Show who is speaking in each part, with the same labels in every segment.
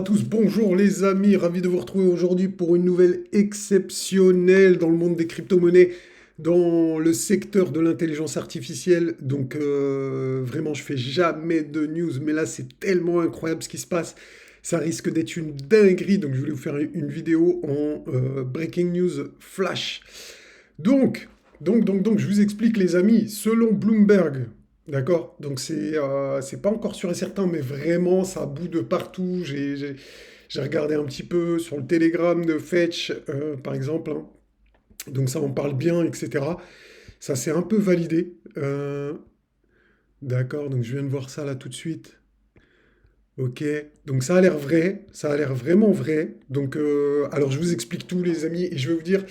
Speaker 1: À tous, bonjour les amis, ravi de vous retrouver aujourd'hui pour une nouvelle exceptionnelle dans le monde des crypto-monnaies, dans le secteur de l'intelligence artificielle. Donc vraiment, je fais jamais de news, mais là c'est tellement incroyable ce qui se passe, ça risque d'être une dinguerie. Donc je voulais vous faire une vidéo en breaking news flash. Donc, donc, je vous explique les amis, selon Bloomberg, d'accord? Donc c'est pas encore sûr et certain, mais vraiment ça bout de partout. J'ai regardé un petit peu sur le Telegram de Fetch, par exemple, hein. Donc ça en parle bien, etc. Ça s'est un peu validé. D'accord, donc je viens de voir ça là tout de suite. Ok, donc ça a l'air vrai, ça a l'air vraiment vrai. Donc, alors je vous explique tout les amis et je vais vous dire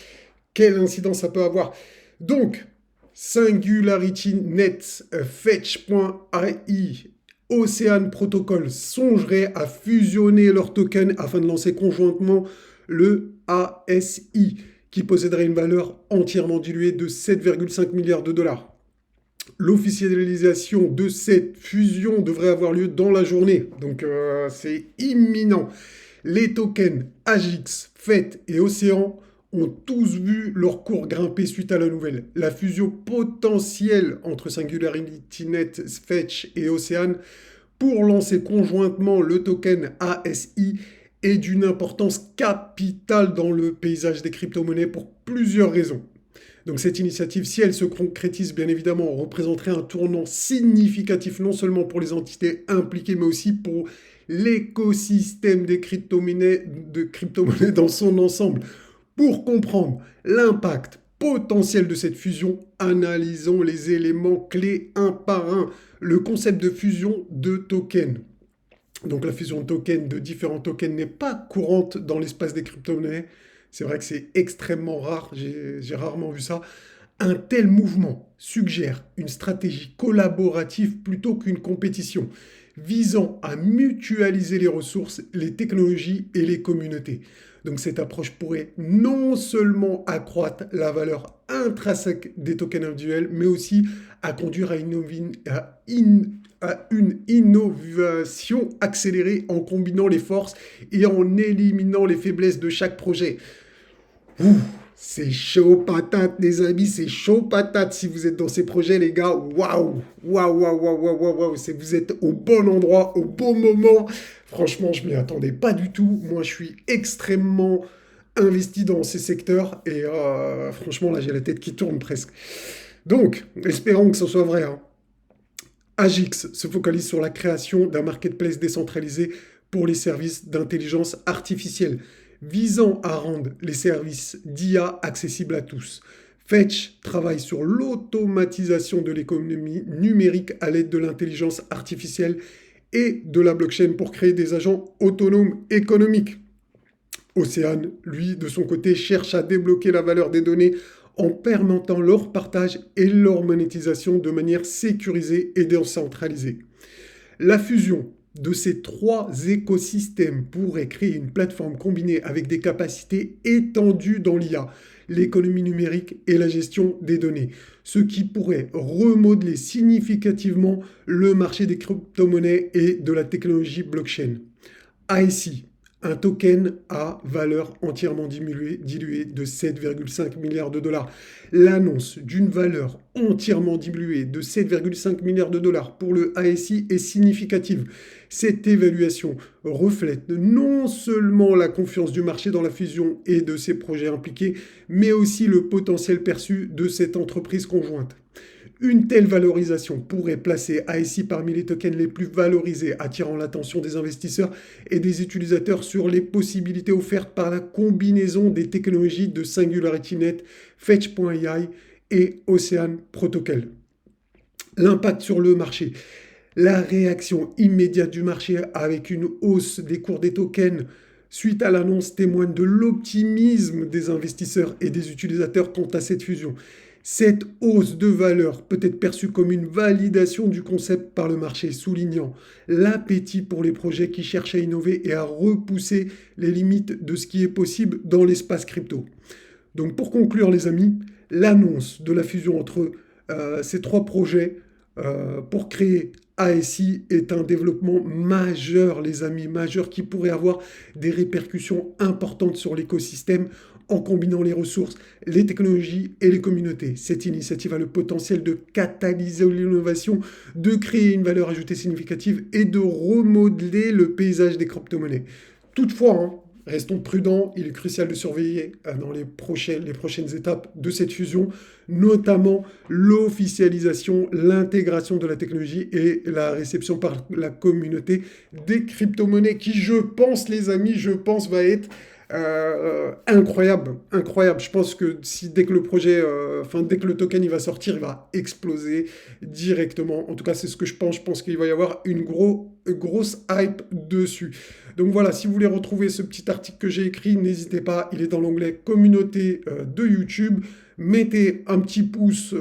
Speaker 1: quelle incidence ça peut avoir. Donc, SingularityNet, Fetch.ai, Ocean Protocol songeraient à fusionner leurs tokens afin de lancer conjointement le ASI, qui posséderait une valeur entièrement diluée de 7,5 milliards de dollars. L'officialisation de cette fusion devrait avoir lieu dans la journée, donc c'est imminent. Les tokens AGIX, FET et Océan ont tous vu leur cours grimper suite à la nouvelle. La fusion potentielle entre SingularityNet, Fetch et Ocean pour lancer conjointement le token ASI est d'une importance capitale dans le paysage des crypto-monnaies pour plusieurs raisons. Donc cette initiative, si elle se concrétise bien évidemment, représenterait un tournant significatif non seulement pour les entités impliquées, mais aussi pour l'écosystème des crypto-monnaies dans son ensemble. Pour comprendre l'impact potentiel de cette fusion, analysons les éléments clés un par un. Le concept de fusion de tokens. Donc la fusion de tokens, de différents tokens, n'est pas courante dans l'espace des crypto-monnaies. C'est vrai que c'est extrêmement rare, j'ai rarement vu ça. Un tel mouvement suggère une stratégie collaborative plutôt qu'une compétition, visant à mutualiser les ressources, les technologies et les communautés. Donc cette approche pourrait non seulement accroître la valeur intrinsèque des tokens individuels, mais aussi à conduire à une innovation accélérée en combinant les forces et en éliminant les faiblesses de chaque projet. Ouh, c'est chaud patate, les amis, c'est chaud patate si vous êtes dans ces projets, les gars. Waouh, waouh, waouh, waouh, waouh, waouh, waouh. Vous êtes au bon endroit, au bon moment. Franchement, je m'y attendais pas du tout. Moi, je suis extrêmement investi dans ces secteurs et franchement, là, j'ai la tête qui tourne presque. Donc, espérons que ce soit vrai, hein. Agix se focalise sur la création d'un marketplace décentralisé pour les services d'intelligence artificielle, visant à rendre les services d'IA accessibles à tous. Fetch travaille sur l'automatisation de l'économie numérique à l'aide de l'intelligence artificielle et de la blockchain pour créer des agents autonomes économiques. Océane, lui, de son côté, cherche à débloquer la valeur des données en permettant leur partage et leur monétisation de manière sécurisée et décentralisée. La fusion de ces trois écosystèmes pourrait créer une plateforme combinée avec des capacités étendues dans l'IA, l'économie numérique et la gestion des données, ce qui pourrait remodeler significativement le marché des crypto-monnaies et de la technologie blockchain. ASI, un token à valeur entièrement diluée de 7,5 milliards de dollars. L'annonce d'une valeur entièrement diluée de 7,5 milliards de dollars pour le ASI est significative. Cette évaluation reflète non seulement la confiance du marché dans la fusion et de ses projets impliqués, mais aussi le potentiel perçu de cette entreprise conjointe. Une telle valorisation pourrait placer ASI parmi les tokens les plus valorisés, attirant l'attention des investisseurs et des utilisateurs sur les possibilités offertes par la combinaison des technologies de SingularityNet, Fetch.ai et Ocean Protocol. L'impact sur le marché. La réaction immédiate du marché avec une hausse des cours des tokens suite à l'annonce témoigne de l'optimisme des investisseurs et des utilisateurs quant à cette fusion. Cette hausse de valeur peut être perçue comme une validation du concept par le marché, soulignant l'appétit pour les projets qui cherchent à innover et à repousser les limites de ce qui est possible dans l'espace crypto. Donc pour conclure les amis, l'annonce de la fusion entre ces trois projets pour créer ASI est un développement majeur, les amis, majeur, qui pourrait avoir des répercussions importantes sur l'écosystème en combinant les ressources, les technologies et les communautés. Cette initiative a le potentiel de catalyser l'innovation, de créer une valeur ajoutée significative et de remodeler le paysage des crypto-monnaies. Toutefois, hein, restons prudents, il est crucial de surveiller dans les prochaines étapes de cette fusion, notamment l'officialisation, l'intégration de la technologie et la réception par la communauté des crypto-monnaies qui, je pense, les amis, va être incroyable, incroyable. Je pense que si dès que le projet, dès que le token il va sortir, il va exploser directement. En tout cas, c'est ce que je pense. Je pense qu'il va y avoir une grosse hype dessus. Donc voilà, si vous voulez retrouver ce petit article que j'ai écrit, n'hésitez pas. Il est dans l'onglet communauté de YouTube. Mettez un petit pouce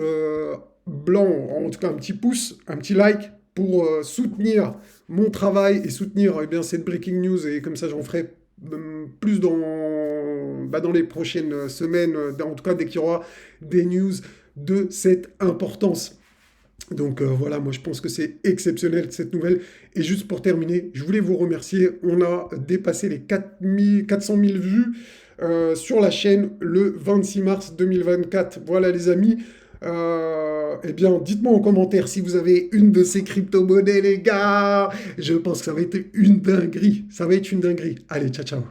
Speaker 1: blanc, en tout cas un petit pouce, un petit like pour soutenir mon travail et soutenir cette breaking news. Et comme ça, j'en ferai plus dans les prochaines semaines, en tout cas dès qu'il y aura des news de cette importance. Donc voilà, moi je pense que c'est exceptionnel cette nouvelle. Et juste pour terminer, je voulais vous remercier. On a dépassé les 400 000 vues sur la chaîne le 26 mars 2024. Voilà les amis. Dites-moi en commentaire si vous avez une de ces crypto-monnaies, les gars. Je pense que ça va être une dinguerie. Ça va être une dinguerie. Allez, ciao, ciao.